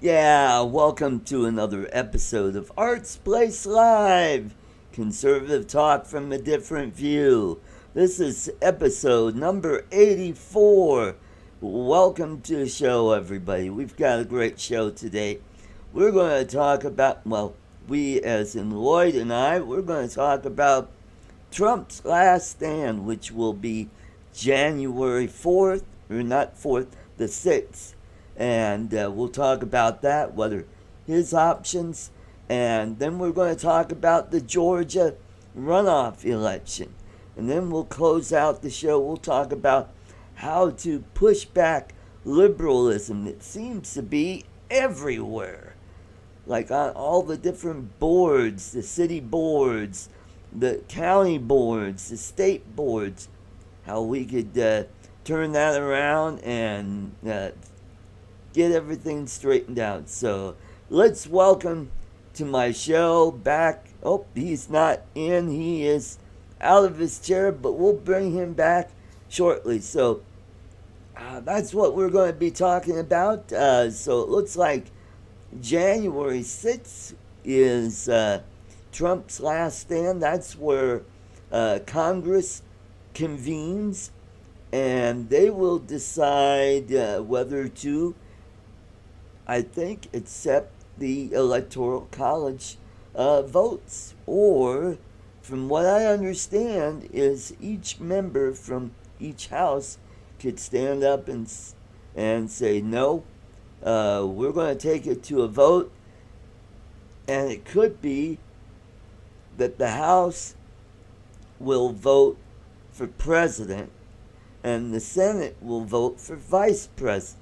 Yeah, welcome to another episode of Arts Place Live, conservative talk from a different view. This is episode number 84. Welcome to the show, everybody. We've got a great show today. We're going to talk about, we as in Lloyd and we're going to talk about Trump's last stand, which will be January 4th, or not 4th, the 6th. And we'll talk about that, whether his options, and then we're going to talk about the Georgia runoff election. And then we'll close out the show. We'll talk about how to push back liberalism that seems to be everywhere. Like on all the different boards, the city boards, the county boards, the state boards, how we could turn that around and get everything straightened out. So let's welcome to my show back. Oh, he's not in. He is out of his chair, but we'll bring him back shortly. So that's what we're going to be talking about. So it looks like January 6th is Trump's last stand. That's where Congress convenes, and they will decide whether to, I think, accept the Electoral College votes. Or, from what I understand, is each member from each house could stand up and say, no, we're going to take it to a vote. And it could be that the House will vote for president and the Senate will vote for vice president.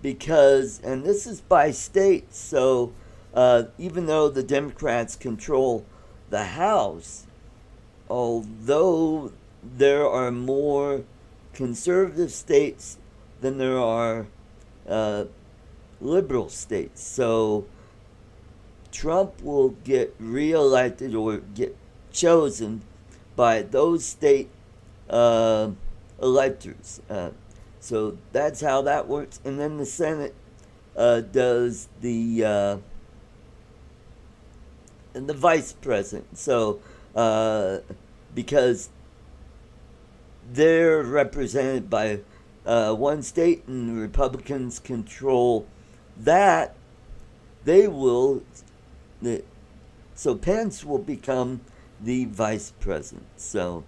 Because, and this is by state, so even though the Democrats control the House, although there are more conservative states than there are liberal states. So Trump will get reelected or get chosen by those state electors. So that's how that works. And then the Senate does the vice president. So because they're represented by one state and the Republicans control that, they will. So Pence will become the vice president. So.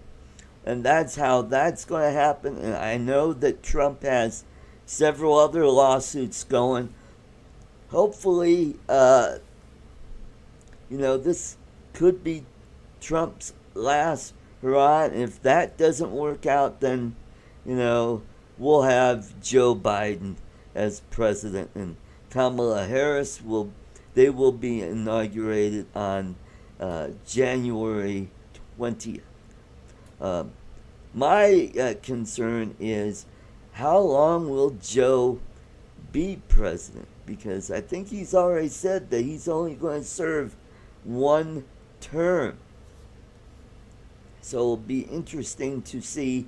And that's how that's going to happen. And I know that Trump has several other lawsuits going. Hopefully, this could be Trump's last hurrah. And if that doesn't work out, then, we'll have Joe Biden as president. And Kamala Harris will be inaugurated on January 20th. My concern is, how long will Joe be president? Because I think he's already said that he's only going to serve one term. So it'll be interesting to see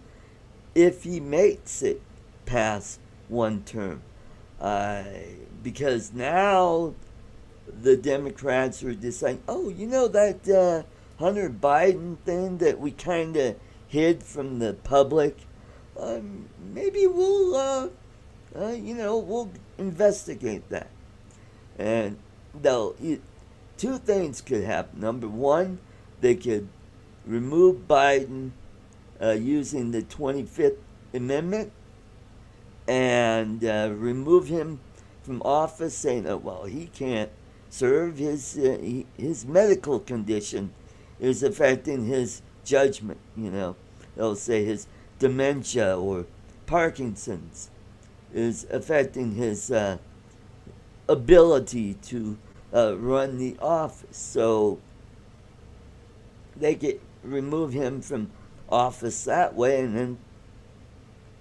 if he makes it past one term. Because now the Democrats are deciding, that Hunter Biden thing that we kind of hid from the public, maybe we'll investigate that. And two things could happen. Number one, they could remove Biden using the 25th Amendment and remove him from office, saying, he can't serve. His medical condition is affecting his judgment. They'll say his dementia or Parkinson's is affecting his ability to run the office. So they could remove him from office that way, and then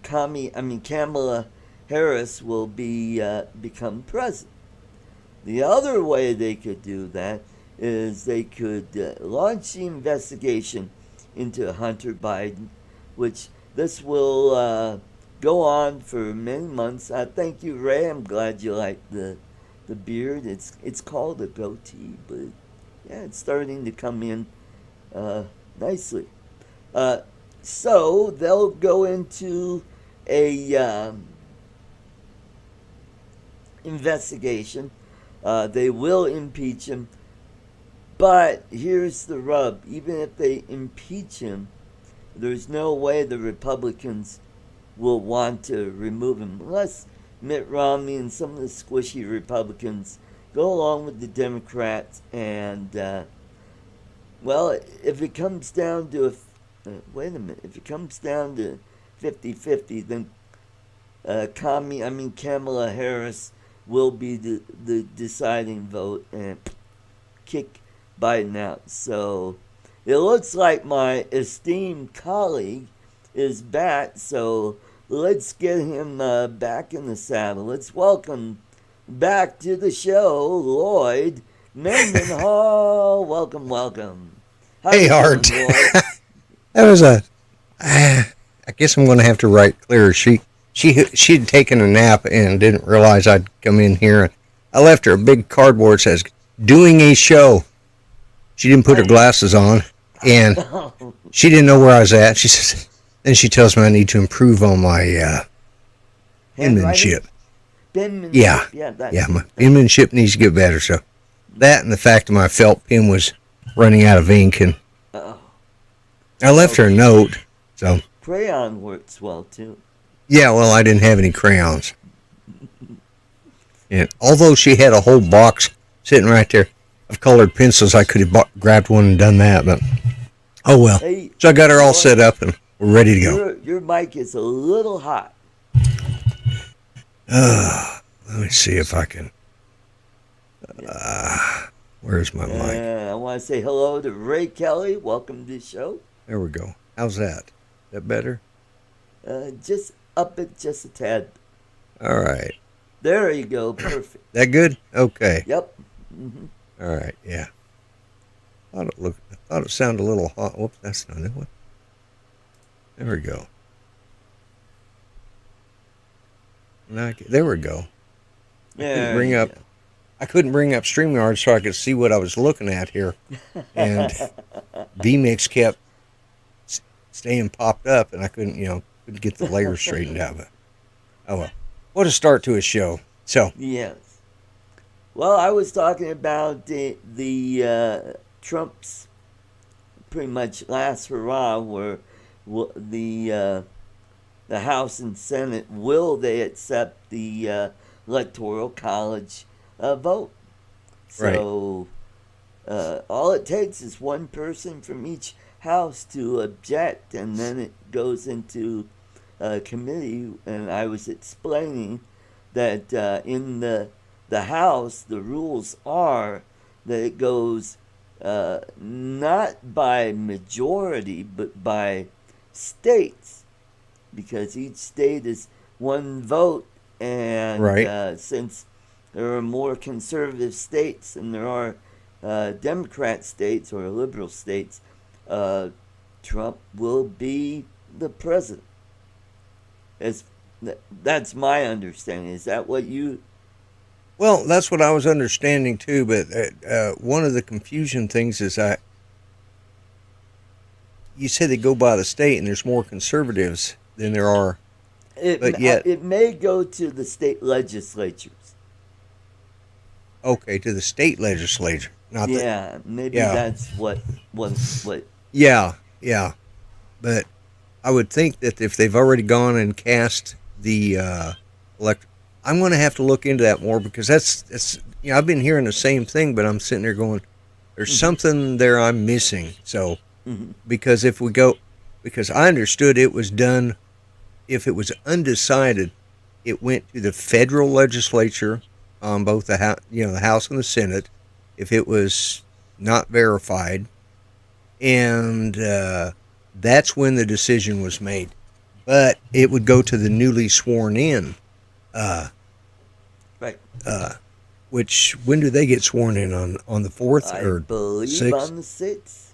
Kamala Harris will become president. The other way they could do that is they could launch the investigation into Hunter Biden, which this will go on for many months. Thank you, Ray. I'm glad you like the beard. It's called a goatee, but yeah, it's starting to come in uh, nicely. Uh, so they'll go into a investigation. They will impeach him, but here's the rub: even if they impeach him, there's no way the Republicans will want to remove him unless Mitt Romney and some of the squishy Republicans go along with the Democrats. And, well, if it comes down to wait a minute, if it comes down to 50-50, then Kamala Harris will be the deciding vote and kick Biden out. So it looks like my esteemed colleague is back, so let's get him back in the saddle. Let's welcome back to the show, Lloyd Mendenhall. Welcome, welcome. How hey, Art. That was I guess I'm going to have to write clearer. She'd taken a nap and didn't realize I'd come in here. I left her a big cardboard that says, doing a show. She didn't put her glasses on, and she didn't know where I was at. She says, then she tells me I need to improve on my penmanship. Yeah, my penmanship needs to get better. So that and the fact that my felt pen was running out of ink, and I left her a note. So crayon works well too. Yeah, well, I didn't have any crayons. And although she had a whole box sitting right there of colored pencils, I could have grabbed one and done that, but oh well. Hey, so I got her all set up and we're ready to go. Your mic is a little hot. Let me see if I can. Where's my mic? I want to say hello to Ray Kelly. Welcome to the show. There we go. How's that? Is that better? Just up it just a tad. All right. There you go. Perfect. That good? Okay. Yep. Mm-hmm. All right. Yeah. I thought it sounded a little hot. Whoops, that's not it. What? There we go. There we go. I couldn't bring up StreamYard so I could see what I was looking at here, and vMix kept staying popped up, and I couldn't get the layers straightened out. But oh well, what a start to a show. So yes. Well, I was talking about the Trump's pretty much last hurrah, where the House and Senate, will they accept the Electoral College vote? So all it takes is one person from each house to object, and then it goes into committee. And I was explaining that in the House, the rules are that it goes not by majority, but by states, because each state is one vote, and since there are more conservative states than there are Democrat states or liberal states, Trump will be the president. That's my understanding. Is that what you... Well, that's what I was understanding too, but one of the confusion things is you said they go by the state, and there's more conservatives than there are. It may go to the state legislatures. Okay, to the state legislature. That's what. Yeah. But I would think that if they've already gone and cast the I'm going to have to look into that more, because that's I've been hearing the same thing, but I'm sitting there going, there's something there I'm missing. So because because I understood it was done, if it was undecided, it went to the federal legislature on both the House and the Senate. If it was not verified, and that's when the decision was made. But it would go to the newly sworn in. Which, when do they get sworn in? On the 4th or 6th? I believe on the 6th.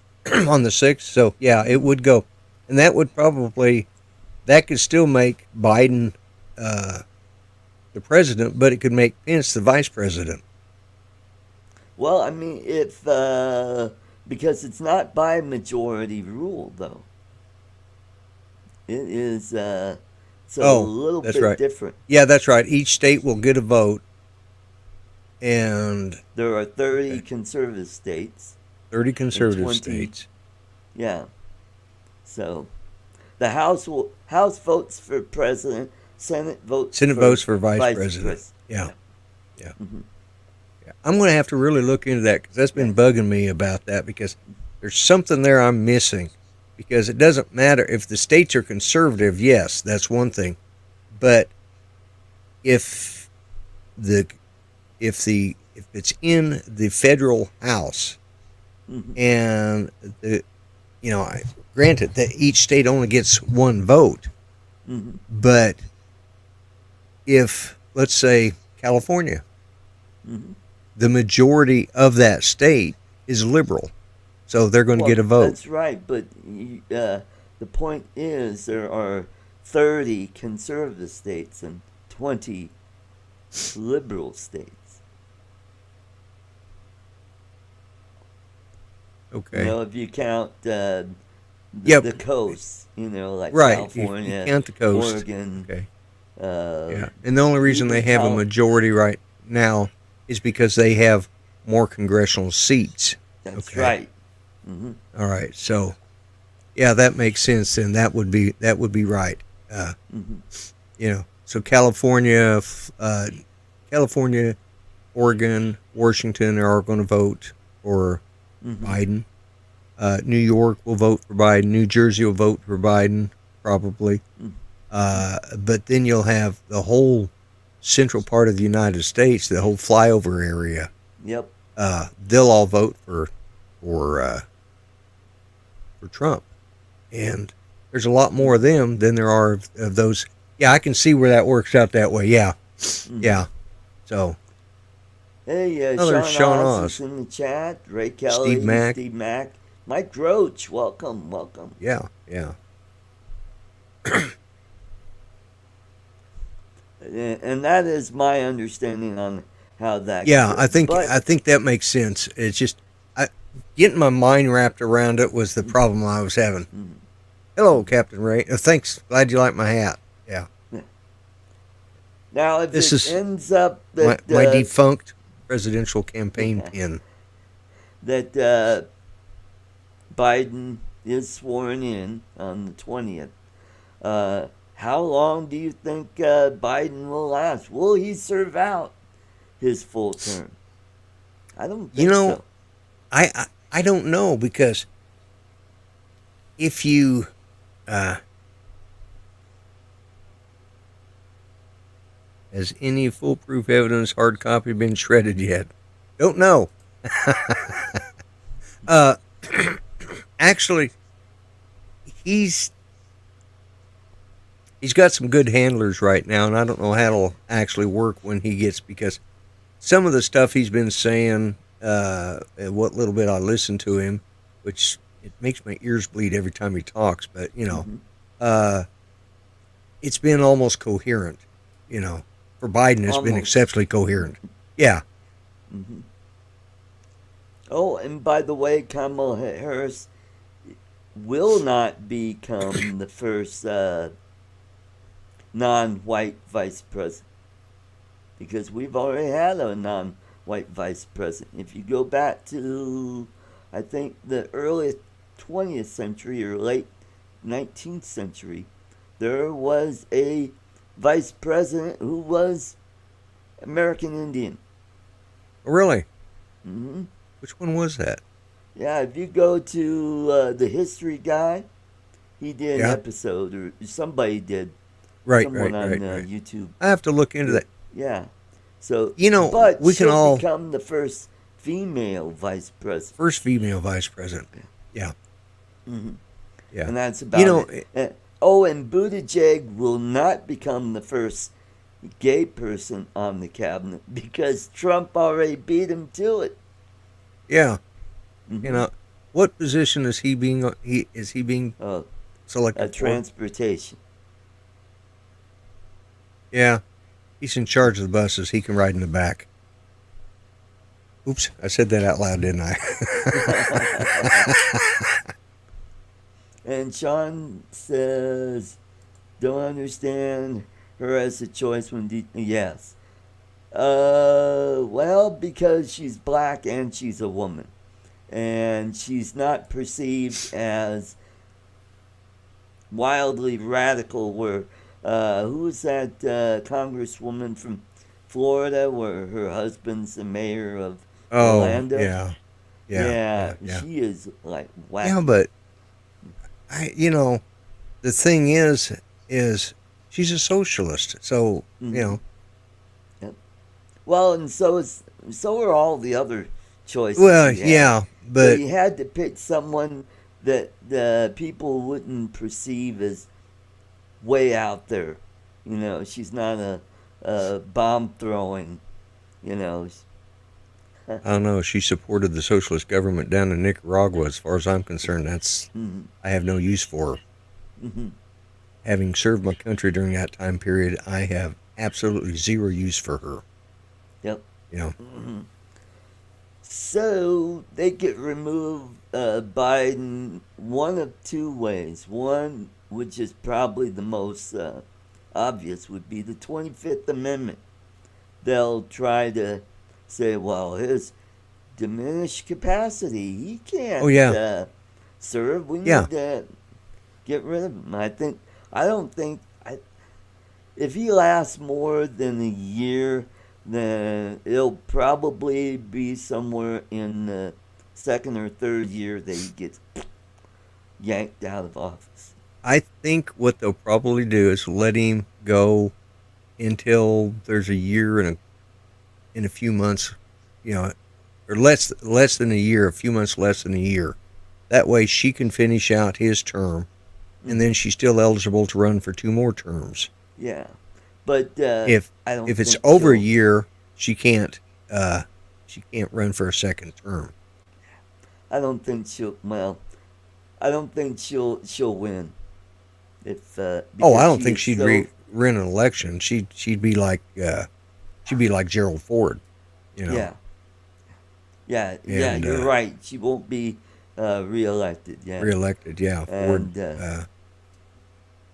On the 6th. So yeah, it would go, and that would probably that could still make Biden the president, but it could make Pence the vice president. Well, I mean, if because it's not by majority rule, though. It is it's a little that's bit right. different. Yeah, that's right. Each state will get a vote, and There are 30 conservative states. 30 conservative 20. states. Yeah. So the House votes for president, Senate votes for vice president. Yeah. Yeah. Mm-hmm. Yeah. I'm going to have to really look into that because that's been bugging me about that, because there's something there I'm missing. Because it doesn't matter if the states are conservative. Yes, that's one thing, but if it's in the federal House, Mm-hmm. and granted that each state only gets one vote, Mm-hmm. but if, let's say, California, Mm-hmm. the majority of that state is liberal, so they're going to get a vote. That's right, but the point is there are 30 conservative states and 20 liberal states. Okay. You know, if you count the coast, like right. California, you count the coast. Oregon. Okay. Yeah. Yeah, and the only reason they have a majority right now is because they have more congressional seats. That's right. Mm-hmm. All right, so yeah, that makes sense. And that would be right. Mm-hmm. So California, Oregon, Washington are going to vote for Biden. New York will vote for Biden. New Jersey will vote for Biden, probably. But then you'll have the whole central part of the United States, the whole flyover area. Yep. They'll all vote for Trump, and there's a lot more of them than there are of those. Yeah, I can see where that works out that way. Yeah, yeah. So, hey, Sean Oz is in the chat. Ray Kelly, Steve Mack, Mike Roach. Welcome. Yeah, yeah. And that is my understanding on how that. Yeah, goes. I think that makes sense. It's just getting my mind wrapped around it was the problem I was having. Mm-hmm. Hello, Captain Ray. Thanks. Glad you like my hat. Yeah. Now, if this it ends up that my defunct presidential campaign pin, that Biden is sworn in on the 20th. How long do you think Biden will last? Will he serve out his full term? I don't think so. I don't know, because if you has any foolproof evidence hard copy been shredded yet? Don't know. Actually, he's got some good handlers right now, and I don't know how it'll actually work when he gets, because some of the stuff he's been saying, what little bit I listen to him, which it makes my ears bleed every time he talks, but it's been almost coherent. For Biden, it's been exceptionally coherent. Yeah. Mm-hmm. Oh, and by the way, Kamala Harris will not become the first non-white vice president, because we've already had a non-white vice president. If you go back to, I think, the early 20th century or late 19th century, there was a vice president who was American Indian. Really? Mm-hmm. Which one was that? Yeah, if you go to the History Guy, he did an episode, or somebody did. Someone on YouTube. I have to look into that. Yeah. So, but we can all become the first female vice president. First female vice president. Yeah. Mm-hmm. Yeah. And that's about it. And Buttigieg will not become the first gay person on the cabinet, because Trump already beat him to it. Yeah. Mm-hmm. What position is he being selected for? Transportation. Yeah, he's in charge of the buses. He can ride in the back. Oops, I said that out loud, didn't I? And Sean says, don't understand her as a choice when yes. Well, because she's black and she's a woman. And she's not perceived as wildly radical where who was that congresswoman from Florida where her husband's the mayor of Oh, Orlando? yeah, yeah, Yeah, yeah, yeah. she is like Yeah, wacky. but the thing is she's a socialist. So, Hmm. Yep. Well, and so are all the other choices well, she had. yeah, So but you had to pick someone that the people wouldn't perceive as way out there. She's not a bomb throwing. You know. I don't know. She supported the socialist government down in Nicaragua. As far as I'm concerned, Hmm. I have no use for her. Hmm. Having served my country during that time period, I have absolutely zero use for her. Yep. You know, Hmm. So they get removed Biden one of two ways. One, which is probably the most obvious, would be the 25th Amendment. They'll try to say, well, his diminished capacity, he oh can't yeah, serve. We yeah. need to get rid of him. I don't think, if he lasts more than a year, then it'll probably be somewhere in the second or third year that he gets yanked out of office. I think what they'll probably do is let him go until there's a year and a few months, you know, or less than a year, a few months less than a year. That way, she can finish out his term, and Hmm. then she's still eligible to run for two more terms. Yeah, but If I don't if it's think over a she'll. year, she can't uh, she can't run for a second term. I don't think she'll. Well, I don't think she'll win if Oh, I because don't she think is she'd so. win an election. She'd be like Gerald Ford, you know, Yeah, yeah, yeah. and You're right. She won't be reelected. Yeah, reelected. Yeah, Ford. and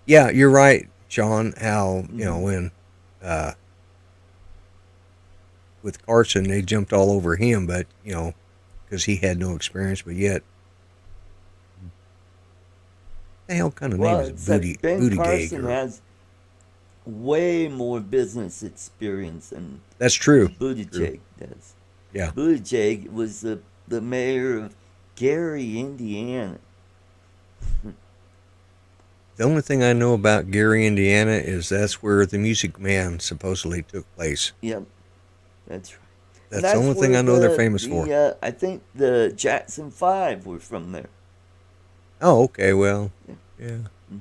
Yeah, you're right, Sean. How mhm. when uh, with Carson they jumped all over him, but because he had no experience, but yet the hell kind of name Well, is except Ben Booty Carson Gager? has way more business experience than That's true. True. Buttigieg does. Yeah. Buttigieg was the mayor of Gary, Indiana. The only thing I know about Gary, Indiana, is that's where the Music Man supposedly took place. Yep, that's right. And That's the that's only thing where I know they're the famous for. the I think the Jackson Five were from there. Oh, okay. Well, Yeah. yeah. Mm.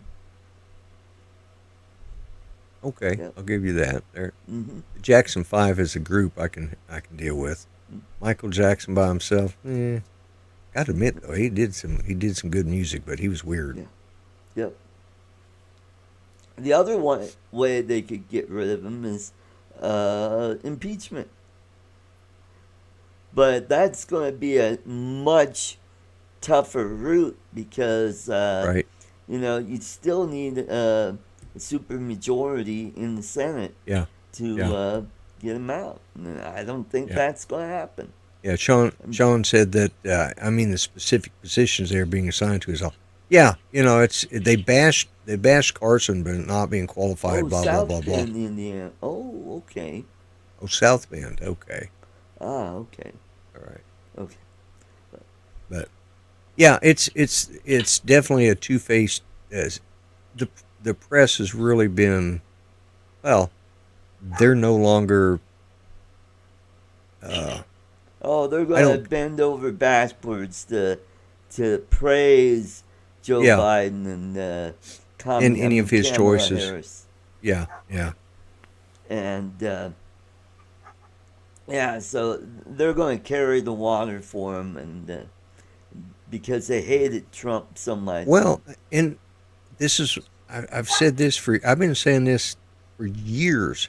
Okay, Yep. I'll give you that. There, Mm-hmm. the Jackson Five as a group, I can deal with. Mm. Michael Jackson by himself, Gotta admit though, he did some good music, but he was weird. Yeah. Yep. The other one way they could get rid of him is impeachment, but that's going to be a much tougher route because Right? you still need a super majority in the Senate Yeah, to yeah, get him out. And I don't think yeah, that's going to happen. yeah. Sean Um, Sean said that. I mean, the specific positions they're being assigned to is all. Yeah, they bashed Carson, but not being qualified. oh, Blah blah South blah blah. Bend, Indiana. Oh, okay. Oh, South Bend. Okay, Ah, okay. all right. Okay. But yeah, it's definitely a two-faced. As the the press has really been well. They're no longer. Uh, Oh, they're I going don't. to bend over backwards to praise Joe Yeah, Biden and in any of his Kamala choices. Harris. Yeah, yeah, And yeah, so they're going to carry the water for him, and because they hated Trump so much. And well, and this is I've said this for I've been saying this for years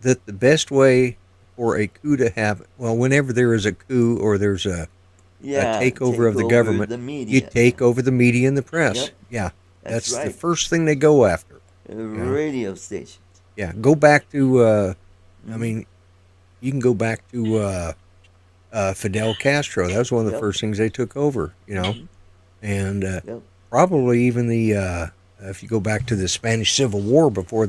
that the best way for a coup to happen, well, whenever there is a coup or there's a take takeover of the over government, the you media. take over the media and the press. Yep, Yeah, that's that's the right. first thing they go after. You know? Radio station. Yeah, go back to. I Mhm. mean, you can go back to Fidel Castro. That was one of the Yep. first things they took over. You know, Hmm. and Yep. probably even the if you go back to the Spanish Civil War before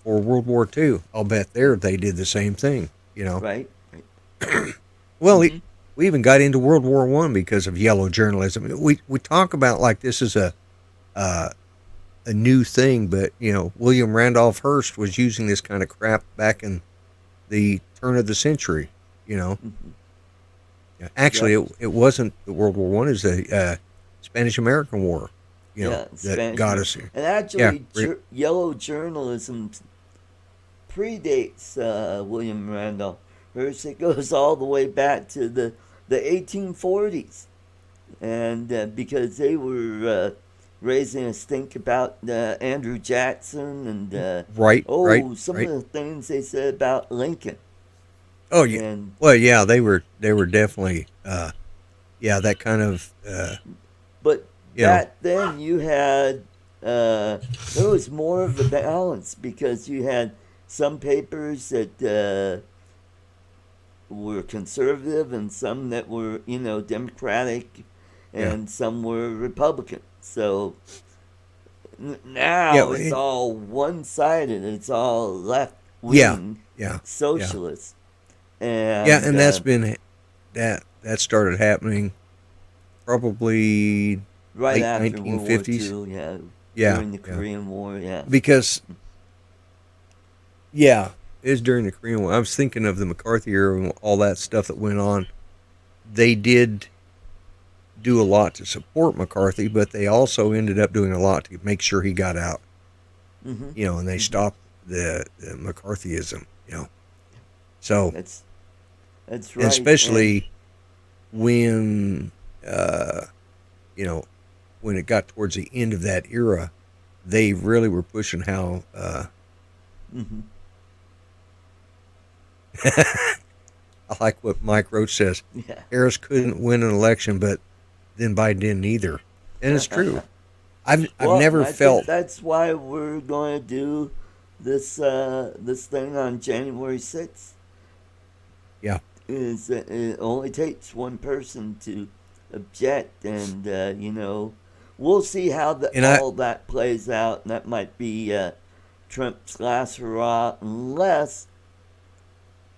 World War II, I'll bet there they did the same thing. You know, Right. Right. well, Hmm. we even got into World War One because of yellow journalism. We talk about like this is uh, a new thing, but you know, William Randolph Hearst was using this kind of crap back in the turn of the century. You know, Hmm. actually, Yep. it wasn't the World War One; is the Spanish American War. You know, Yeah. that Spanish got American. us here. And Yeah, actually, yellow journalism predates William Randolph Hearst. It goes all the way back to the 1840s, and because they were raising a stink about Andrew Jackson and right, right, some of right. the things they said about Lincoln. Oh yeah. And Well, yeah, they were definitely that kind of but you know back then you had there was more of a balance because you had some papers that were conservative and some that were democratic yeah and some were Republican. So yeah now it's all one sided. It's all left yeah wing yeah yeah socialist. yeah, And and that started happening probably right late after World War 1950s. II, yeah, Yeah, during the yeah, Korean War, yeah. because yeah, it was during the Korean War. I was thinking of the McCarthy era and all that stuff that went on. They did do a lot to support McCarthy, but they also ended up doing a lot to make sure he got out. Hmm. You know, and they Hmm. stopped the McCarthyism. You know, so That's that's and right. And especially when uh, you know when it got towards the end of that era, they really were pushing how hmm. I like what Mike Roach says. Yeah. Harris couldn't win an election, but then Biden didn't either, and it's true. I've Well, never I think felt that's why we're going to do this thing on January 6th. yeah Is it only takes one person to object, and we'll see how and I all that plays out. And that might be Trump's last hurrah, unless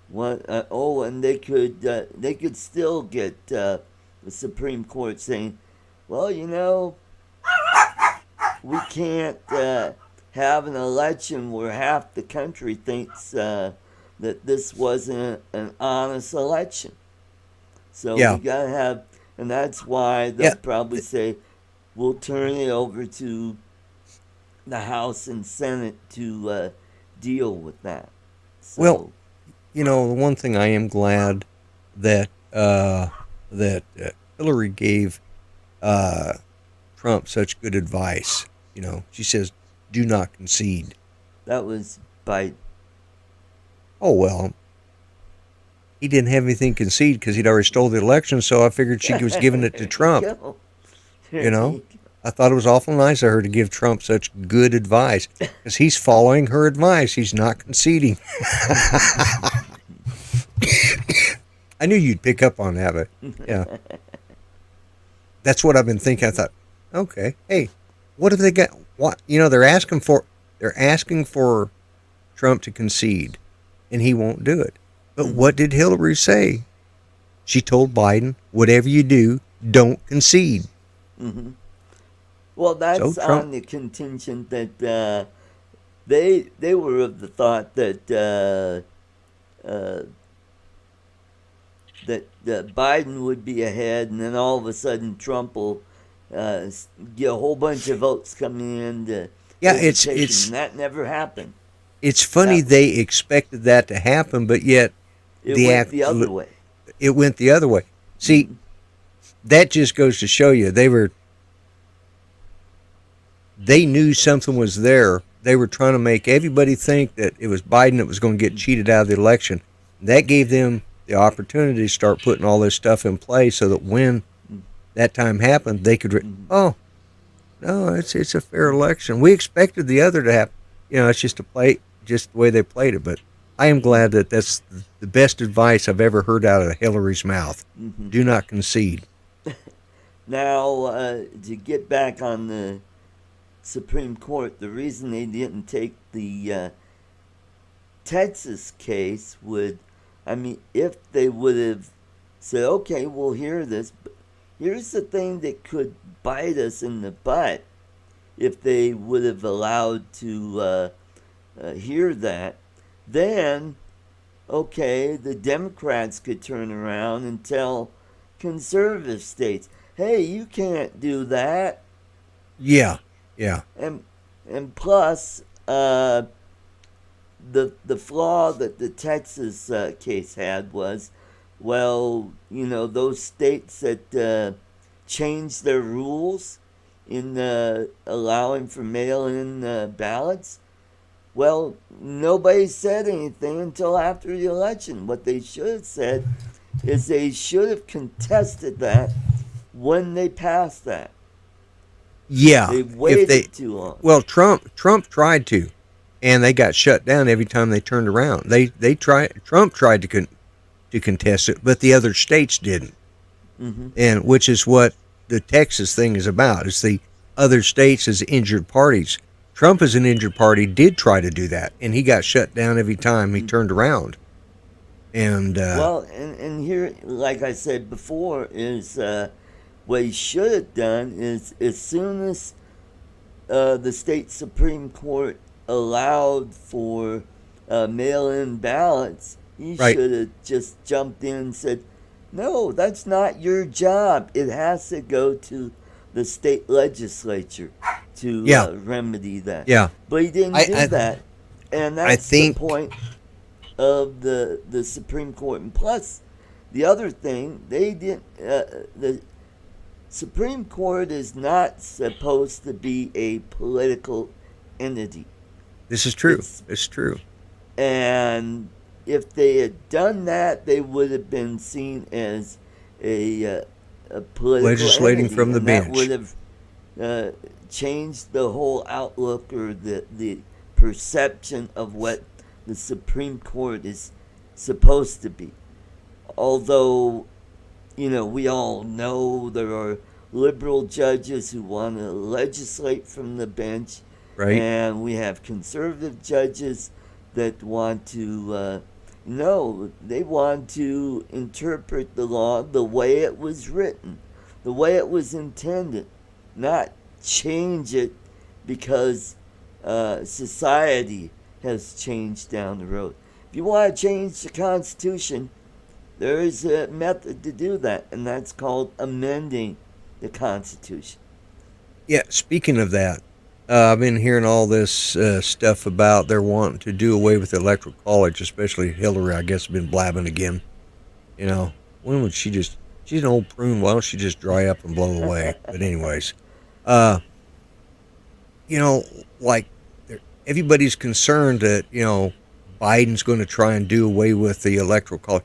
what? And they could still get the Supreme Court saying, well, we can't have an election where half the country thinks that this wasn't an honest election. So we yeah gotta have, and that's why they'll yeah probably say we'll turn it over to the House and Senate to deal with that. well, So you know, the one thing I am glad that Hillary gave uh, Trump such good advice. You know, she says, "Do not concede." that was by Oh well, he didn't have anything to concede because he'd already stole the election. So I figured she was giving it to there you Trump. go. You There know, you I thought it was awful nice of her to give Trump such good advice because he's following her advice. He's not conceding. I knew you'd pick up on that, but yeah, that's what I've been thinking. I thought, okay, hey, what have they got? What they're asking for Trump to concede, and he won't do it. But go. what did Hillary say? She told Biden, "Whatever you do, don't concede." Hmm. Well, So that's Trump, on the contingent that they were of the thought that Biden would be ahead, and then all of a sudden Trump will get a whole bunch of votes coming in to yeah, overtake him, and that never happened. it's funny That they expected that to happen, but yet it the went act the other way. it went the other way. See, Hmm. that just goes to show you they knew something was there they were trying to make everybody think that it was Biden that was going to get cheated out of the election. That gave them the opportunity to start putting all this stuff in place so that when that time happened, they could, oh, no, it's a fair election. We expected the other to happen. It's just just the way they played it. But I am glad that that's the best advice I've ever heard out of Hillary's mouth. Do not concede. Now, to get back on the Supreme Court, the reason they didn't take the Texas case if they would have said, okay, we'll hear this, but here's the thing that could bite us in the butt if they would have allowed to hear that, then, okay, the Democrats could turn around and tell conservative states, hey, you can't do that. Yeah. And plus, the flaw that the Texas case had was, well, those states that changed their rules in allowing for mail-in ballots, well, nobody said anything until after the election. What they should have said is they should have contested that when they passed that. Yeah. They waited too long. Well, Trump tried to, and they got shut down every time they turned around. Trump tried to contest it, but the other states didn't. And which is what the Texas thing is about. It's the other states as injured parties. Trump as an injured party did try to do that, and he got shut down every time he turned around. And and here, like I said before, is what he should have done is as soon as the state Supreme Court allowed for mail-in ballots, he should have just jumped in and said, no, that's not your job. It has to go to the state legislature to remedy that. Yeah. But he didn't do that. And that's the point of the Supreme Court. And plus, the other thing, they didn't. The Supreme Court is not supposed to be a political entity. This is true. It's true. And if they had done that, they would have been seen as a political legislating entity, from the bench. That would have changed the whole outlook or the perception of what the Supreme Court is supposed to be. Although, we all know there are liberal judges who want to legislate from the bench, right? And we have conservative judges that want to, they want to interpret the law the way it was written, the way it was intended, not change it because society has changed down the road. If you want to change the Constitution, there is a method to do that, and that's called amending the Constitution. Yeah, speaking of that, I've been hearing all this stuff about they're wanting to do away with the Electoral College, especially Hillary, I guess, has been blabbing again. When would she's an old prune, why don't she just dry up and blow away? But anyways, like everybody's concerned that, Biden's going to try and do away with the Electoral College.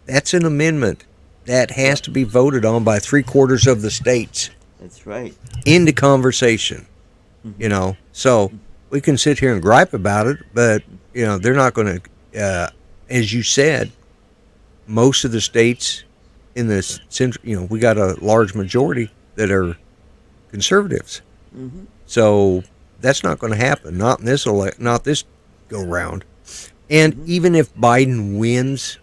That's an amendment that has to be voted on by 3/4 of the states. That's right. Into conversation, So we can sit here and gripe about it, but, they're not going to, as you said, most of the states in the central, we got a large majority that are conservatives. So that's not going to happen. Not in this go round. And even if Biden wins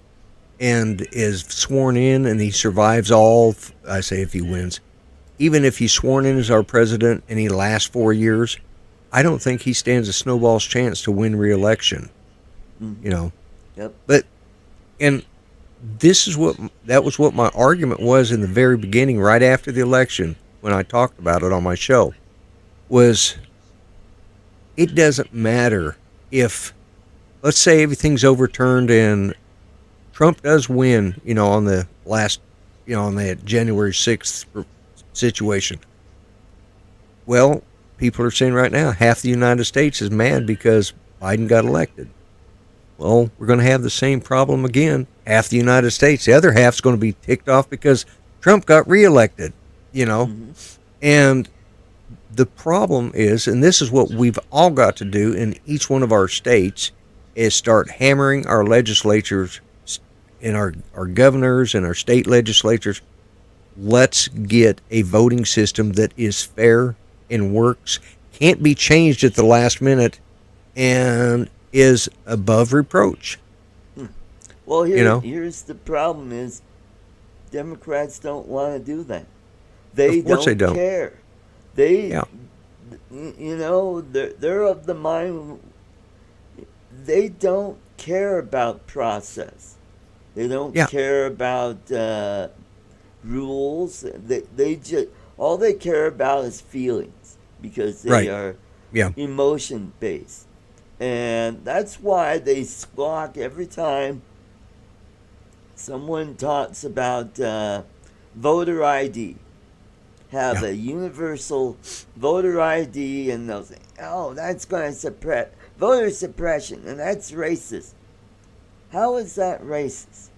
and is sworn in and he survives I say if he wins, even if he's sworn in as our president and he lasts 4 years, I don't think he stands a snowball's chance to win re-election. Yep. But, and that was what my argument was in the very beginning, right after the election, when I talked about it on my show, was it doesn't matter if, let's say everything's overturned and Trump does win, on the last, on that January 6th situation. Well, people are saying right now, half the United States is mad because Biden got elected. Well, we're going to have the same problem again. Half the United States, the other half's going to be ticked off because Trump got reelected, you know. Mm-hmm. And the problem is, and this is what we've all got to do in each one of our states, is start hammering our legislatures and our governors and our state legislatures. Let's get a voting system that is fair and works, can't be changed at the last minute, and is above reproach. Well, You know? here's the problem: is Democrats don't want to do that. They Of course they don't. care. They, Yeah. they're of the mind. They don't care about process. They don't Yeah. care about rules. They just all they care about is feelings because they Right. are Yeah. emotion based, and that's why they squawk every time someone talks about voter ID. Have Yeah. a universal voter ID, and they'll say, "Oh, that's going to suppress voter suppression, and that's racist." How is that racist?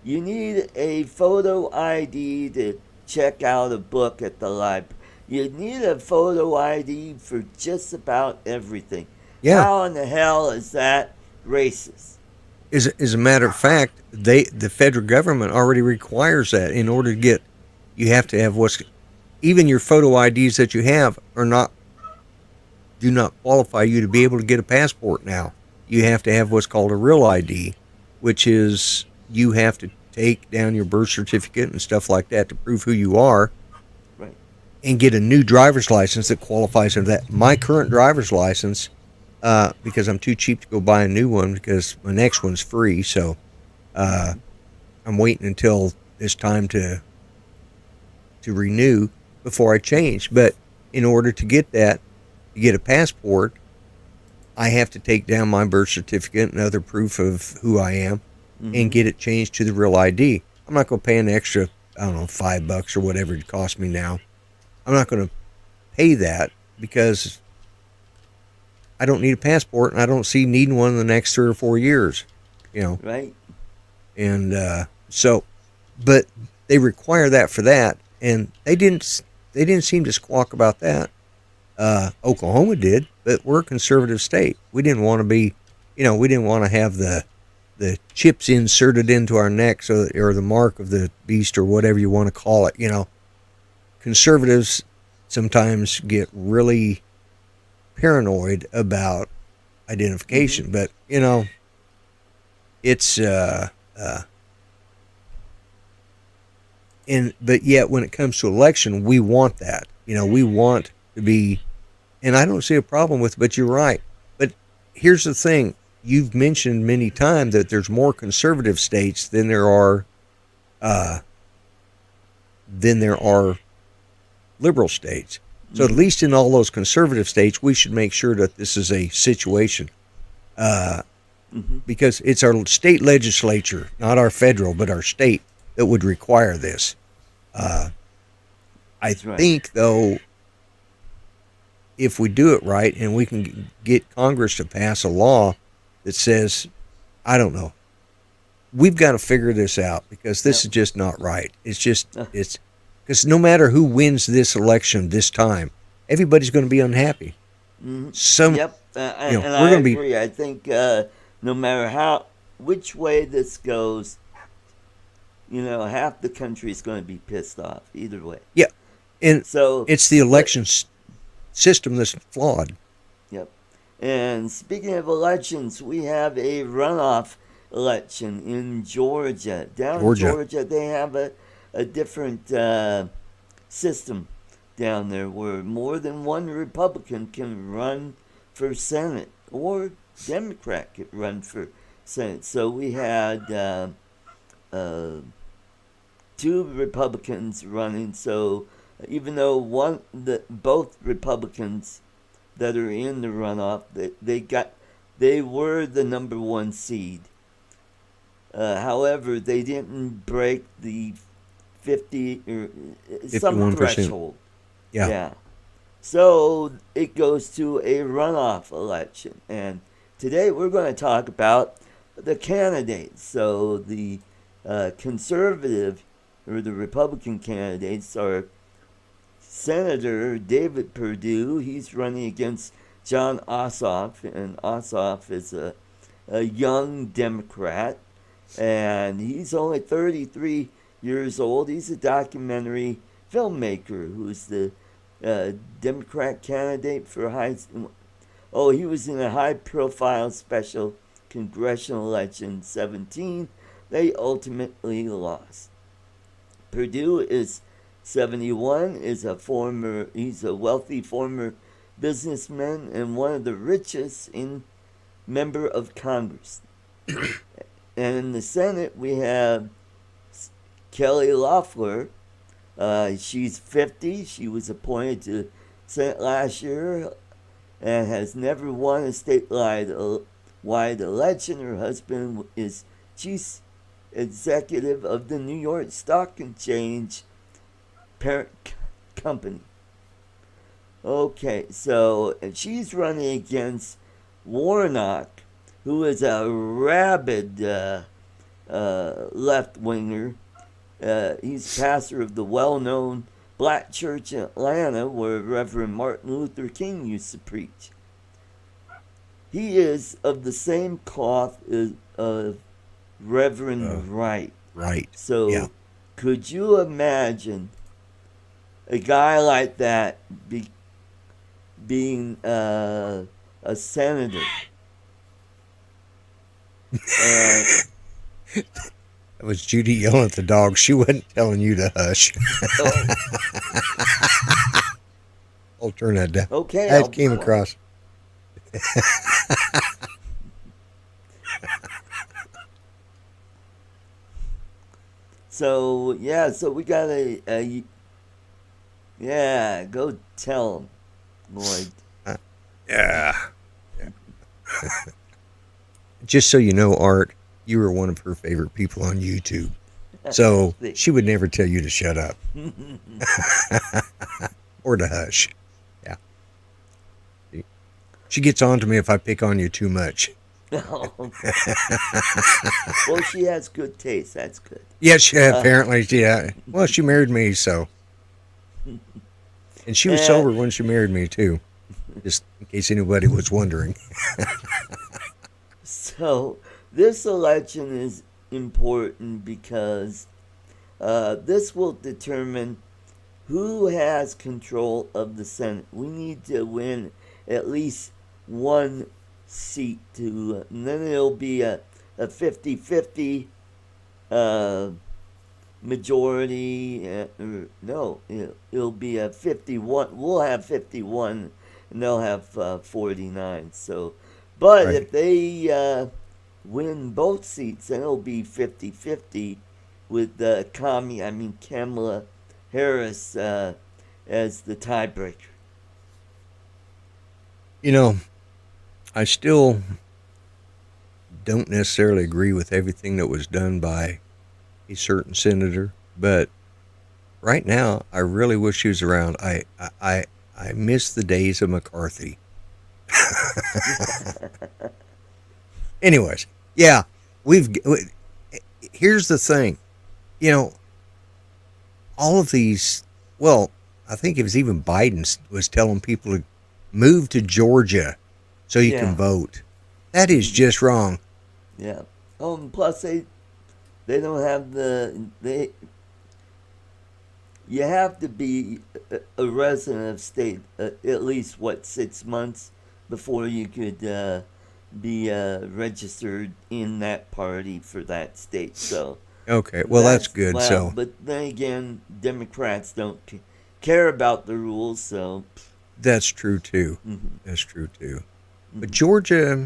You need a photo ID to check out a book at the library. You need a photo ID for just about everything. Yeah. How in the hell is that racist? As a matter of fact, the federal government already requires that. In order to get, you have to have even your photo IDs that you have do not qualify you to be able to get a passport now. You have to have what's called a real ID, which is you have to take down your birth certificate and stuff like that to prove who you are, Right. and get a new driver's license that qualifies for that. My current driver's license, because I'm too cheap to go buy a new one because my next one's free, so I'm waiting until it's time to renew before I change. But in order to get that, to get a passport, I have to take down my birth certificate and other proof of who I am, and get it changed to the real ID. I'm not going to pay an extra, I don't know, $5 or whatever it cost me now. I'm not going to pay that because I don't need a passport, and I don't see needing one in the next 3 or 4 years, you know. Right. And but they require that for that, and they didn't seem to squawk about that. Oklahoma did, but we're a conservative state. We didn't want to be, we didn't want to have the chips inserted into our necks, or the mark of the beast, or whatever you want to call it. Conservatives sometimes get really paranoid about identification, but it's but yet when it comes to election, we want that. We want to be, and I don't see a problem with it, but you're right. But here's the thing. You've mentioned many times that there's more conservative states than there are liberal states. So at least in all those conservative states, we should make sure that this is a situation, because it's our state legislature, not our federal, but our state, that would require this. I That's right. think, though, if we do it right and we can get Congress to pass a law that says, I don't know, we've got to figure this out, because this is just not right. It's because no matter who wins this election this time, everybody's going to be unhappy. Yep. And we're I gonna be- agree. I think no matter which way this goes, half the country is going to be pissed off either way. Yeah, and So it's the election system that's flawed. Yep. And speaking of elections, we have a runoff election in Georgia. Down in Georgia, they have a different system down there where more than one Republican can run for Senate, or Democrat can run for Senate. So we had two Republicans running. So even though both Republicans that are in the runoff, they were the number one seed. However, they didn't break the 50 or some 51%. threshold. Yeah. So it goes to a runoff election. And today we're going to talk about the candidates. So the conservative or the Republican candidates are Senator David Perdue. He's running against John Ossoff, and Ossoff is a young Democrat, and he's only 33 years old. He's a documentary filmmaker who's the Democrat candidate for high. Oh, he was in a high-profile special congressional election in 17. They ultimately lost. Perdue is 71. He's a wealthy former businessman and one of the richest member of Congress. And in the Senate, we have Kelly Loeffler. She's 50. She was appointed to Senate last year and has never won a statewide election. Her husband is chief executive of the New York Stock Exchange parent company. Okay, so and she's running against Warnock, who is a rabid left-winger. He's pastor of the well-known black church in Atlanta where Reverend Martin Luther King used to preach. He is of the same cloth as Reverend Wright. Right. So Yeah. could you imagine a guy like that being a senator? And That was Judy yelling at the dog. She wasn't telling you to hush. I'll turn that down. okay, That came across. So we got a go tell him, Lloyd. Yeah. Just so you know, Art, you were one of her favorite people on YouTube. So she would never tell you to shut up. Or to hush. Yeah. She gets on to me if I pick on you too much. Well, she has good taste. That's good. Yeah, apparently, yeah. Well, she married me, so. And she was sober when she married me, too. Just in case anybody was wondering. So this election is important because this will determine who has control of the Senate. We need to win at least one seat and then it'll be a 50-50 majority. It'll be a 51. We'll have 51 and they'll have 49. So, but Right. if they win both seats, then it'll be 50-50 with Kamala Harris as the tiebreaker. You know, I still don't necessarily agree with everything that was done by a certain senator, but right now I really wish he was around. I miss the days of McCarthy. Anyways, yeah, here's the thing. You know, all of these, well, I think it was even Biden was telling people to move to Georgia so you can vote. That is just wrong. Yeah. Oh, and plus they don't have you have to be a resident of state at least 6 months before you could be registered in that party for that state. So Okay, well that's good. Well, So, but then again, Democrats don't care about the rules. So that's true too. That's true too. But Georgia,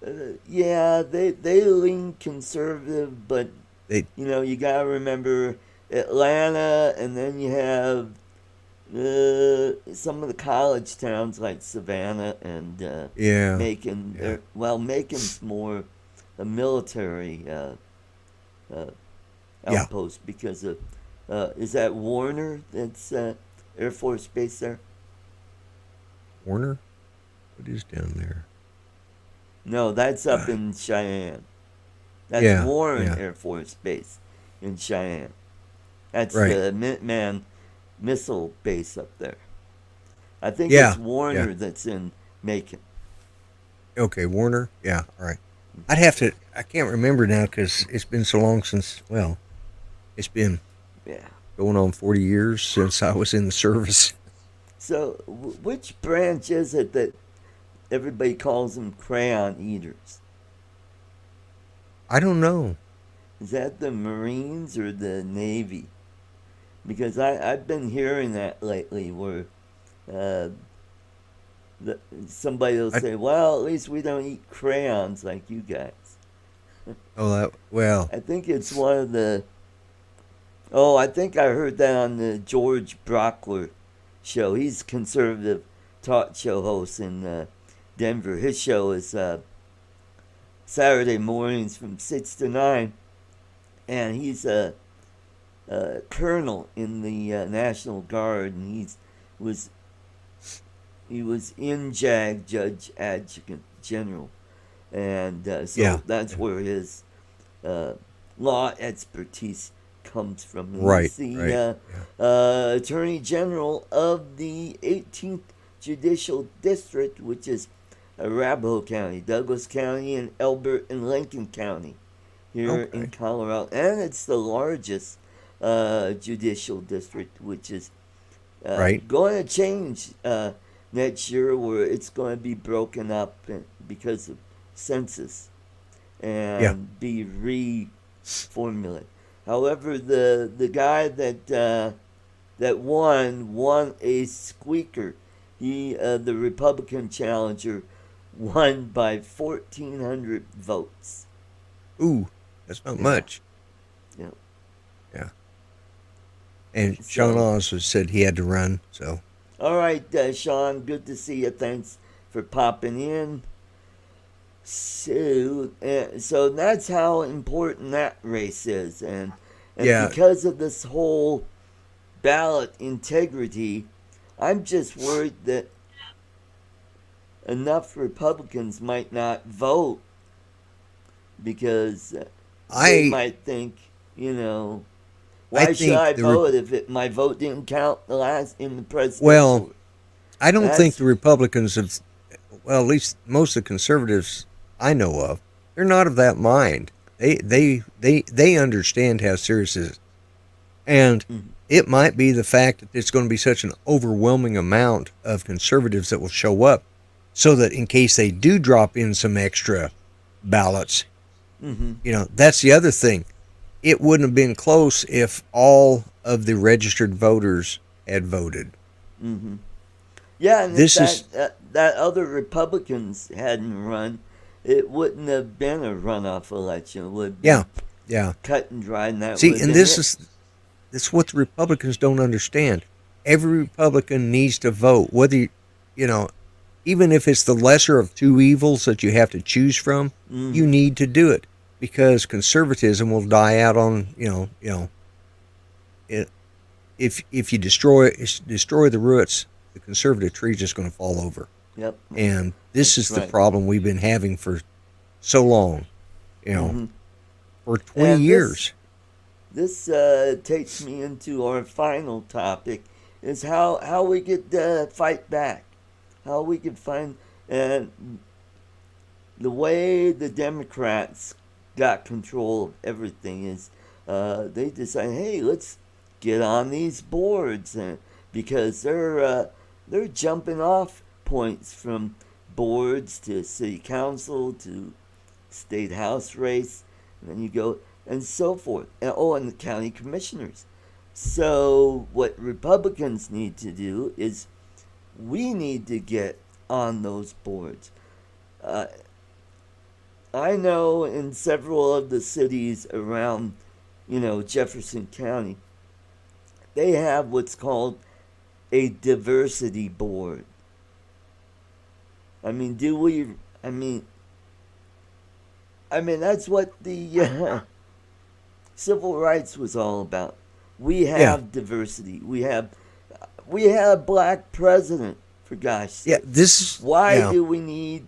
they lean conservative, but you gotta remember Atlanta, and then you have some of the college towns like Savannah and Macon. Macon's more a military outpost because of is that Warner that's Air Force Base there? Warner? What is down there? No, that's up in Cheyenne. That's Yeah, Warren yeah, Air Force Base in Cheyenne. That's right. the Minuteman missile base up there. I think it's Yeah, yeah. Warner that's in Macon. Okay, Warner. Yeah, all right. I'd have to. I can't remember now because it's been so long since. Well, it's been Yeah. going on 40 years since I was in the service. So, which branch is it that everybody calls them crayon eaters? I don't know. Is that the Marines or the Navy? Because I've been hearing that lately where uh, somebody will I say, well, at least we don't eat crayons like you guys. oh that well. I think it's one of the. Oh, I think I heard that on the George Brockler show. He's a conservative talk show host in Denver. His show is Saturday mornings from 6 to 9. And he's a colonel in the National Guard, and was he was in JAG, Judge Adjutant General, and so Yeah, that's yeah. where his uh, law expertise comes from. And Right, he's the right. Yeah. Attorney General of the 18th Judicial District, which is Arapahoe County, Douglas County, and Elbert and Lincoln County here in Okay. Colorado, and it's the largest judicial district, which is Right. going to change next year, where it's going to be broken up because of census Yeah. and be reformulated. However, the guy that won a squeaker. He the Republican challenger won by 1,400 votes. Ooh, that's not Yeah, much. yeah. Yeah. And Sean So, Oz has said he had to run. So all right, Sean, good to see you. Thanks for popping in. So that's how important that race is, and yeah, because of this whole ballot integrity, I'm just worried that enough Republicans might not vote because they I might think, you know, I why should think I vote if my vote didn't count in the well, presidential? I don't think That's the Republicans have. Well, at least most of the conservatives I know of, they're not of that mind. They understand how serious it is, and mm, it might be the fact that it's going to be such an overwhelming amount of conservatives that will show up, so that in case they do drop in some extra ballots, mm-hmm, that's the other thing. It wouldn't have been close if all of the registered voters had voted. mm-hmm. Yeah, and if This is that other Republicans hadn't run, it wouldn't have been a runoff election. It would have yeah, been yeah. cut and dry, and that would See, have and been it. this is what the Republicans don't understand. Every Republican needs to vote, whether you know, even if it's the lesser of two evils that you have to choose from, you Mm-hmm. need to do it because conservatism will die out on it, if you destroy the roots, the conservative tree is just going to fall over. Yep, And this that's is the right. problem we've been having for so long, you know, Mm-hmm. for 20 And this years. this takes me into our final topic: is how we could fight back, how we could find the way the Democrats got control of everything is they decided, hey, let's get on these boards, and because they're jumping off points from boards to city council to state house race, and then you go and so forth. And the county commissioners. So what Republicans need to do is we need to get on those boards. Uh, I know in several of the cities around, Jefferson County, they have what's called a diversity board. I mean, do we? I mean that's what the civil rights was all about. We Yeah, have diversity. We have we had a black president, for gosh Yeah, sake. this. Why Yeah, do we need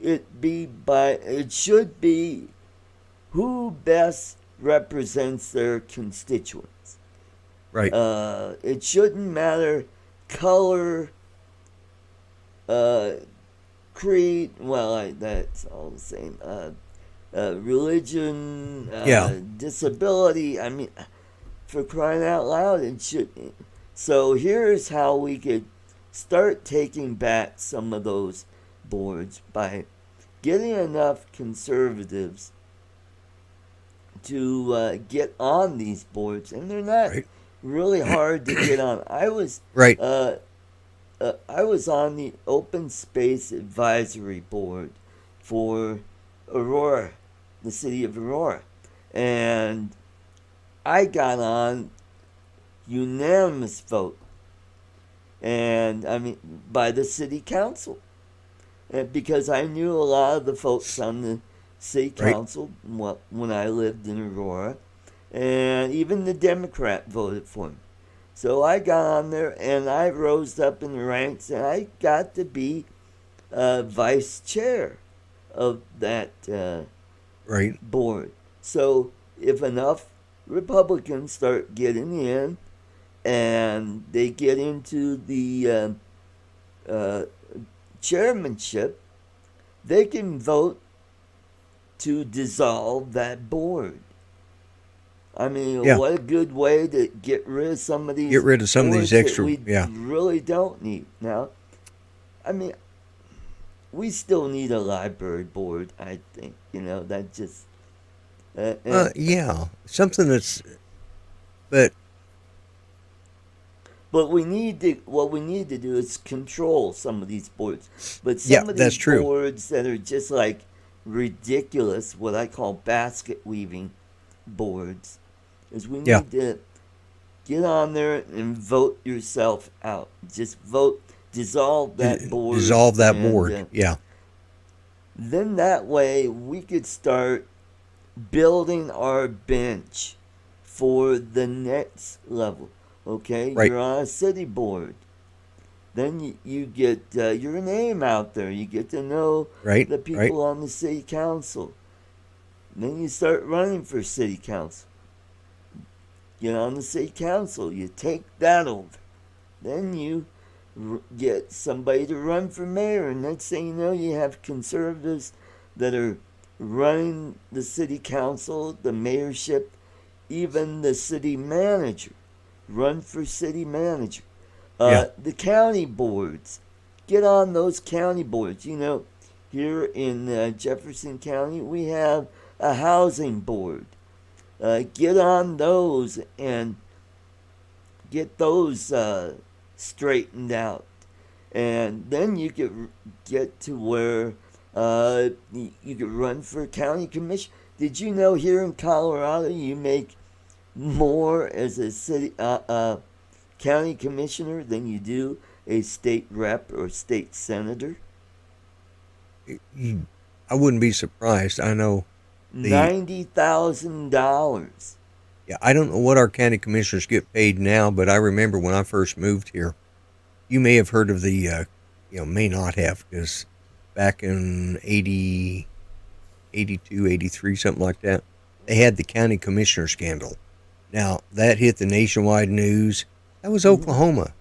it should be who best represents their constituents. right. It shouldn't matter color, creed. Well, that's all the same. Religion, Yeah, disability. I mean, for crying out loud, it should. So here's how we could start taking back some of those boards by getting enough conservatives to get on these boards, and they're not right. really hard to get on. Right. I was on the Open Space Advisory Board for Aurora, the city of Aurora, and I got on unanimous vote, and I mean by the city council, and because I knew a lot of the folks on the city Right. council when I lived in Aurora, and even the Democrat voted for me. So I got on there and I rose up in the ranks and I got to be vice chair of that Right. board. So if enough Republicans start getting in and they get into the chairmanship, they can vote to dissolve that board. I mean, Yeah. what a good way to get rid of some of these Get rid of some of these boards that extra. we Yeah. really don't need. Now, I mean, we still need a library board, I think. That just... Yeah. Something that's. But But what we need to do is control some of these boards. But some yeah, of that's these true. boards that are just like ridiculous, what I call basket weaving boards, is we Yeah. need to get on there and vote yourself out. Just vote, dissolve that board. Dissolve that and, board. Yeah. then that way we could start building our bench for the next level. Okay, Right. you're on a city board. Then you get your name out there. You get to know Right. the Right. people on the city council. Then you start running for city council. Get on the city council. You take that over. Then you get somebody to run for mayor. And next thing you know, you have conservatives that are running the city council, the mayorship, even the city manager. Run for city manager. Yeah. The county boards. Get on those county boards. Here in Jefferson County, we have a housing board. Get on those and get those straightened out. And then you could get to where you could run for county commission. Did you know here in Colorado you make more as a city county commissioner than you do a state rep or state senator? I wouldn't be surprised. I know. $90,000. Yeah, I don't know what our county commissioners get paid now, but I remember when I first moved here. You may have heard of the, may not have, because back in 80, 82, 83, something like that, they had the county commissioner scandal. Now, that hit the nationwide news. That was Oklahoma.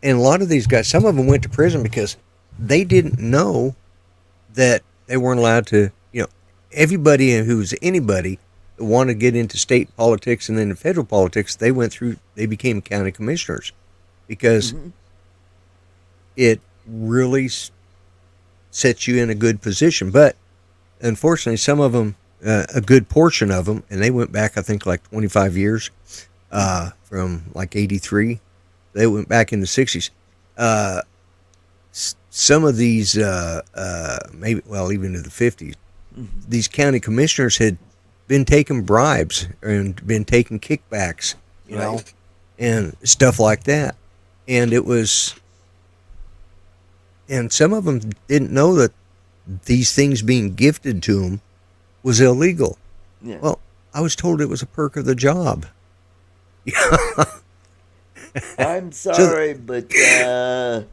And a lot of these guys, some of them went to prison because they didn't know that they weren't allowed to, everybody who's anybody that wanted to get into state politics and then the federal politics, they became county commissioners because it really sets you in a good position. But unfortunately, some of them, a good portion of them, and they went back, I think, like 25 years from like 83. They went back in the 60s. Some of these, maybe, well, even in the 50s, these county commissioners had been taking bribes and been taking kickbacks, and stuff like that. And and some of them didn't know that these things being gifted to them was illegal. Yeah. Well, I was told it was a perk of the job. I'm So sorry, but yeah,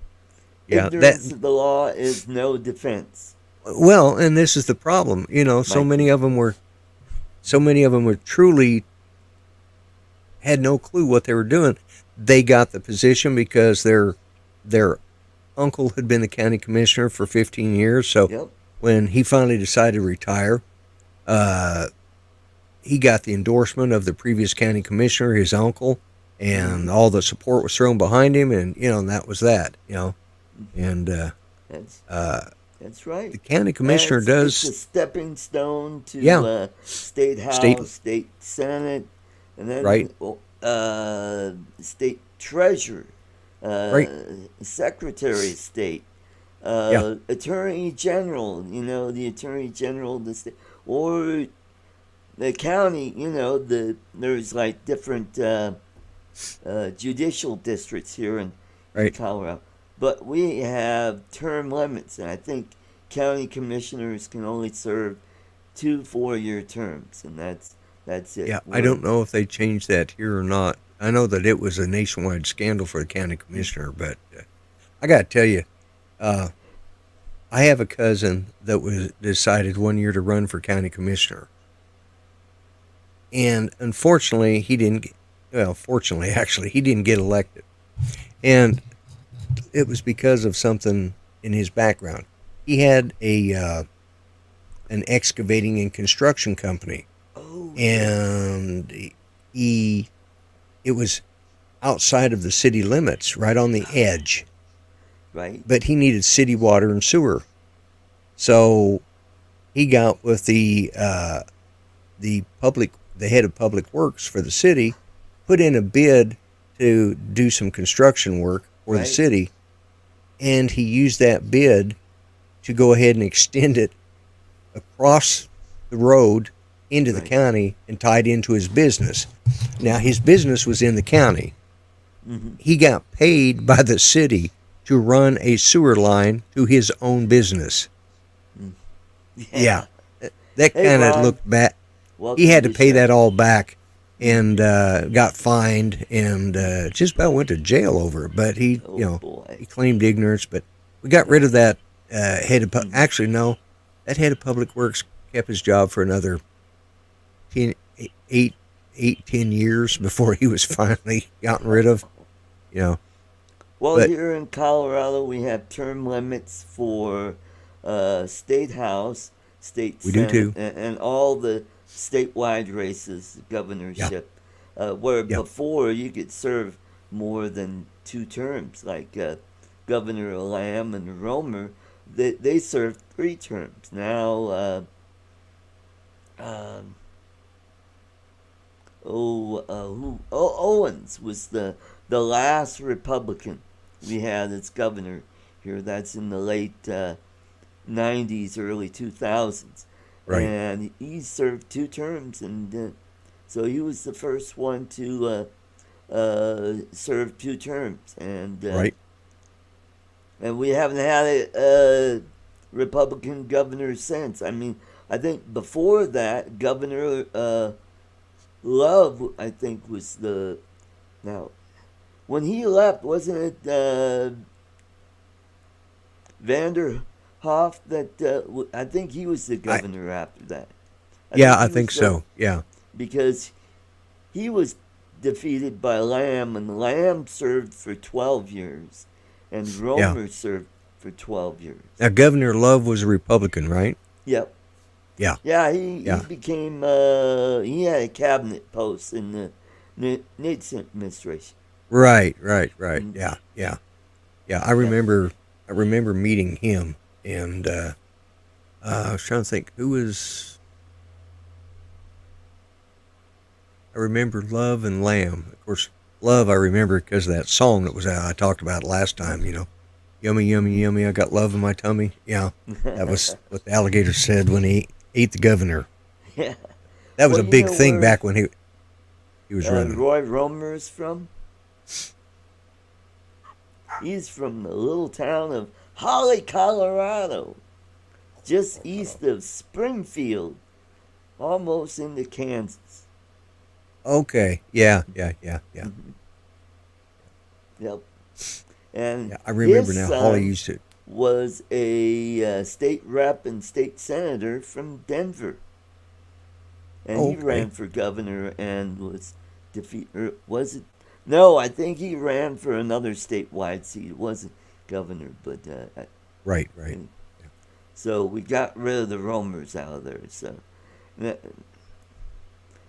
that ignorance of the law is no defense. well, and this is the problem. So Mikey. many of them were truly had no clue what they were doing. They got the position because their uncle had been the county commissioner for 15 years. So Yep. when he finally decided to retire, uh, he got the endorsement of the previous county commissioner, his uncle, Mm-hmm. and all the support was thrown behind him, and that was that. And That's uh, that's right. the county And commissioner it's a does, stepping stone to yeah, state state, house, state senate, and right, then state treasurer, uh, right, secretary of state, yeah, attorney general. The attorney general of the state, or the county. There's like different judicial districts here in right. Colorado. But we have term limits, and I think county commissioners can only serve 2 4-year terms, and that's it. Yeah, I don't know if they changed that here or not. I know that it was a nationwide scandal for the county commissioner, but I got to tell you, uh, I have a cousin that was decided one year to run for county commissioner, and unfortunately, he didn't. Well, fortunately, actually, he didn't get elected, and it was because of something in his background. He had an excavating and construction company, Oh yeah, and he it was outside of the city limits, right on the edge. right, But he needed city water and sewer, so he got with the head of public works for the city, put in a bid to do some construction work for the right, city, and he used that bid to go ahead and extend it across the road into the right. county and tied into his business. Now, his business was in the county. Mm-hmm. He got paid by the city to run a sewer line to his own business. Yeah. Yeah, that Hey kind of Ron, looked bad. He welcome had to to the pay show. that all back and got fined and just about went to jail over it. But Oh boy. he claimed ignorance. But we got rid of that head of. Mm-hmm. Actually, no, that head of public works kept his job for another 10, 10 years before he was finally gotten rid of. You know, Well, but here in Colorado, we have term limits for state house, state we do senate, too. and all the statewide races, Yeah, governorship. Where yeah, before you could serve more than 2 terms, like Governor Lamb and Romer, they served 3 terms. Now, um, Owens was the last Republican we had as governor here. That's in the late 90s, early 2000s. right, And he served 2 terms, and so he was the first one to serve 2 terms. right. And we haven't had a Republican governor since. I mean, I think before that, Governor Love, I think, was the. Now, when he left, wasn't it Vanderhoff that I think he was the I governor after that. I Yeah, think I he think was the so. Yeah, because he was defeated by Lamb, and Lamb served for 12 years, and yeah. Romer served for 12 years. Now Governor Love was a Republican, right? Yep. Yeah, Yeah, he yeah. became he had a cabinet post in the Nixon administration. Right, right, right. Mm, Yeah, yeah, yeah. I yep. remember. I remember meeting him, and I was trying to think who was. I remember Love and Lamb. Of course, Love I remember because of that song that was out. I talked about last time. Yummy, yummy, yummy. I got love in my tummy. Yeah, that was what the alligator said when he ate the governor. Yeah. That was Well, a you big know thing where back when he was running. Roy Romer is from? He's from the little town of Holly, Colorado, just east of Springfield, almost into Kansas. Okay. Yeah, yeah, yeah, yeah. Mhm. Yep. And Yeah, I remember his now. Holly son used to. was a state rep and state senator from Denver, and Oh, he okay. ran for governor and was defeated. Was it? No, I think he ran for another statewide seat. It wasn't governor, but Right, right. and so we got rid of the roamers out of there.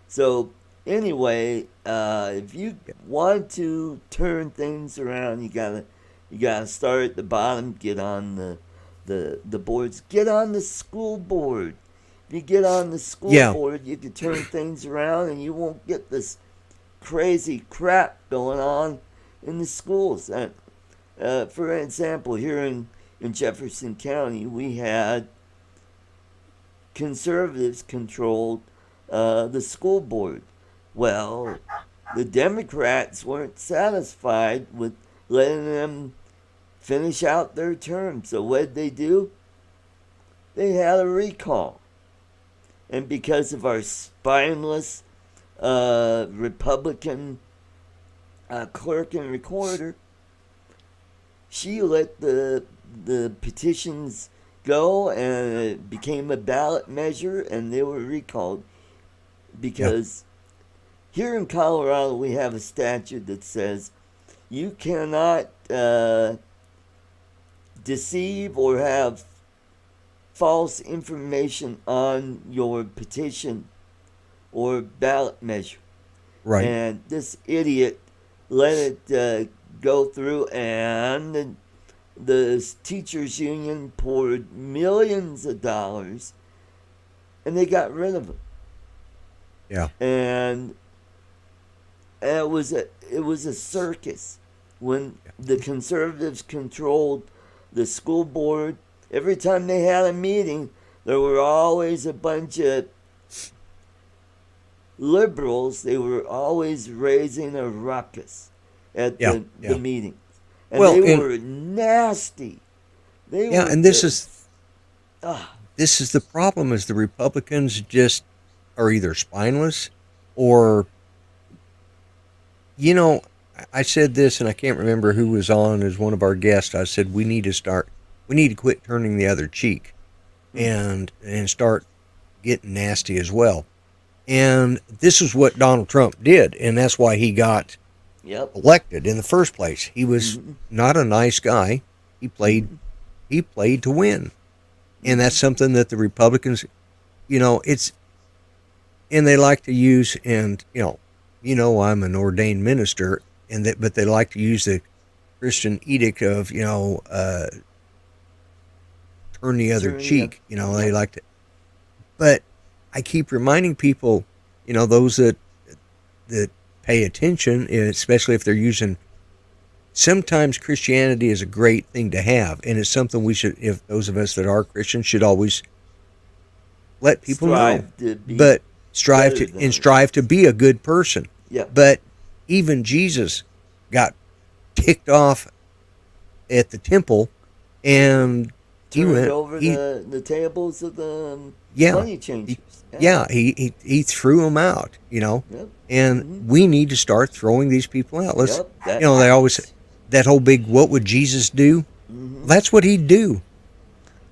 So anyway, if you Yeah, want to turn things around, you gotta start at the bottom. Get on the boards. Get on the school board. If you get on the school yeah, board, you can turn things around, and you won't get this crazy crap going on in the schools. For example, here in Jefferson County, we had conservatives controlled the school board. Well, the Democrats weren't satisfied with letting them finish out their term. So what did they do? They had a recall. And because of our spineless Republican clerk and recorder, she let the petitions go, and it became a ballot measure, and they were recalled yeah. because here in Colorado we have a statute that says you cannot deceive or have false information on your petition or ballot measure. Right. And this idiot let it go through, and the teachers union poured millions of dollars, and they got rid of it. Yeah. And it was a circus when the conservatives controlled the school board. Every time they had a meeting, there were always a bunch of liberals. They were always raising a ruckus at Yeah. the Yeah. meetings, and Well, they and were nasty. They yeah, were and just ah this is the problem: is the Republicans just are either spineless, or you know, I said this, and I can't remember who was on as one of our guests. I said we need to quit turning the other cheek, and start getting nasty as well. And this is what Donald Trump did, and that's why he got yep. elected in the first place. He was Mm-hmm. not a nice guy. He played Mm-hmm. he played to win. And Mm-hmm. that's something that the Republicans, it's and they like to use, and I'm an ordained minister, but they like to use the Christian edict of turn the other Turn the cheek. They yep. like to, but I keep reminding people, those that pay attention, especially if they're using. Sometimes Christianity is a great thing to have, and it's something we should, if those of us that are Christians, should always let people know. Strive to be But strive better to than and everybody strive to else. be a good person. Yep. But even Jesus got ticked off at the temple, and he Turned went. over He the tables of the yeah, money he, changers. yeah. He threw them out. Yep. And Mm-hmm. we need to start throwing these people out. Let's. Yep. That. They always that whole big what would Jesus do? Mm-hmm. That's what he'd do.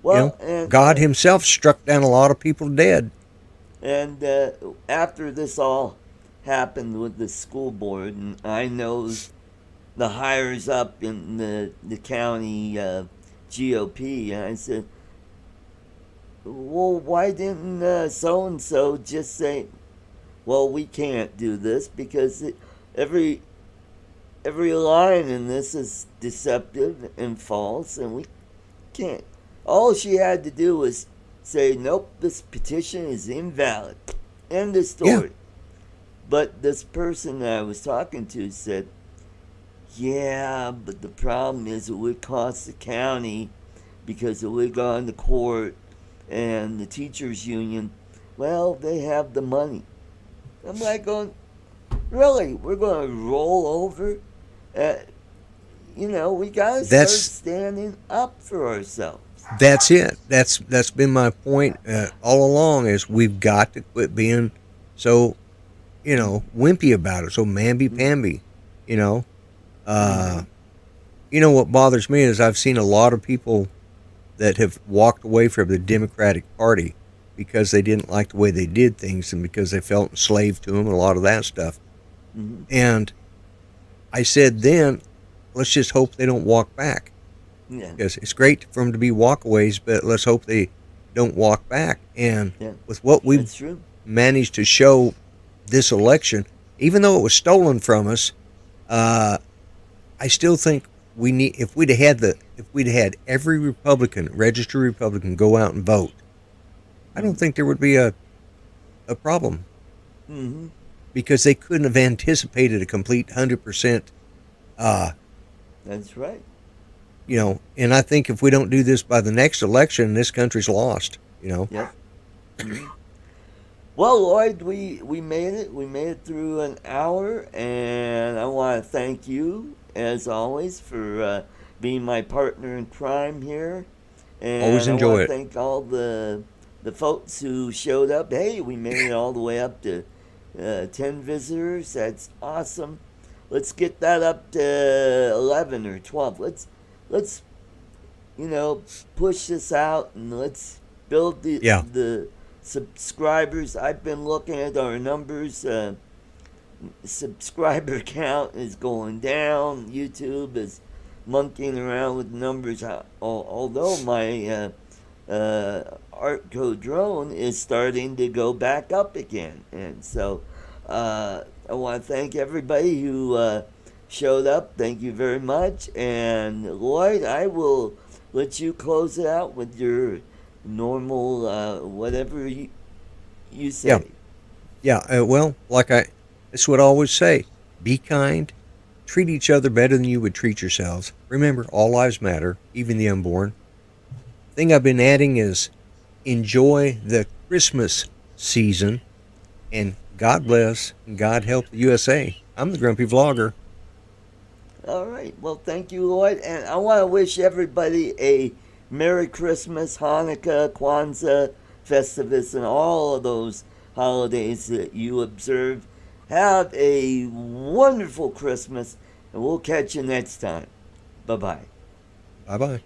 Well, and God himself struck down a lot of people dead. and after this all happened with the school board, and I know the hires up in the county GOP, and I said, well, why didn't so and so just say, well, we can't do this because every line in this is deceptive and false, and we can't. All she had to do was say, nope, this petition is invalid. End of story. Yeah. But this person that I was talking to said, yeah, but the problem is it would cost the county because it would go into court, and the teachers union, well, they have the money. I'm like going, really? We're going to roll over? We got to start That's standing up for ourselves. that's it. That's been my point all along. Is we've got to quit being so wimpy about it, so mamby pamby. Uh, you know what bothers me is I've seen a lot of people that have walked away from the Democratic Party because they didn't like the way they did things and because they felt enslaved to them and a lot of that stuff. Mm-hmm. And I said then, let's just hope they don't walk back. Yeah. Because it's great for them to be walkaways, but let's hope they don't walk back. And Yeah. with what we've That's true. managed to show this election, even though it was stolen from us, I still think we need if we'd had every Republican, registered Republican, go out and vote, I don't think there would be a problem Mm-hmm. because they couldn't have anticipated a complete 100%. That's right. You know, and I think if we don't do this by the next election, this country's lost. You know. Yep. Mhm. Well, Lloyd, we made it. We made it through an hour, and I want to thank you, as always, for being my partner in crime here. And Always I enjoy want it. to thank all the folks who showed up. Hey, we made it all the way up to 10 visitors. That's awesome. Let's get that up to 11 or 12. Let's push this out, and let's build Yeah. the subscribers. I've been looking at our numbers. Subscriber count is going down. YouTube is monkeying around with numbers. Although my Artco drone is starting to go back up again, and so I want to thank everybody who showed up. Thank you very much. And Lloyd, I will let you close it out with your normal whatever you say. Yeah. Yeah. Well, that's what I always say: be kind, treat each other better than you would treat yourselves. Remember, all lives matter, even the unborn. Thing I've been adding is enjoy the Christmas season, and God bless and God help the USA. I'm the Grumpy Vlogger. All right. Well, thank you, Lloyd. And I want to wish everybody a Merry Christmas, Hanukkah, Kwanzaa, Festivus, and all of those holidays that you observe. Have a wonderful Christmas, and we'll catch you next time. Bye-bye. Bye bye.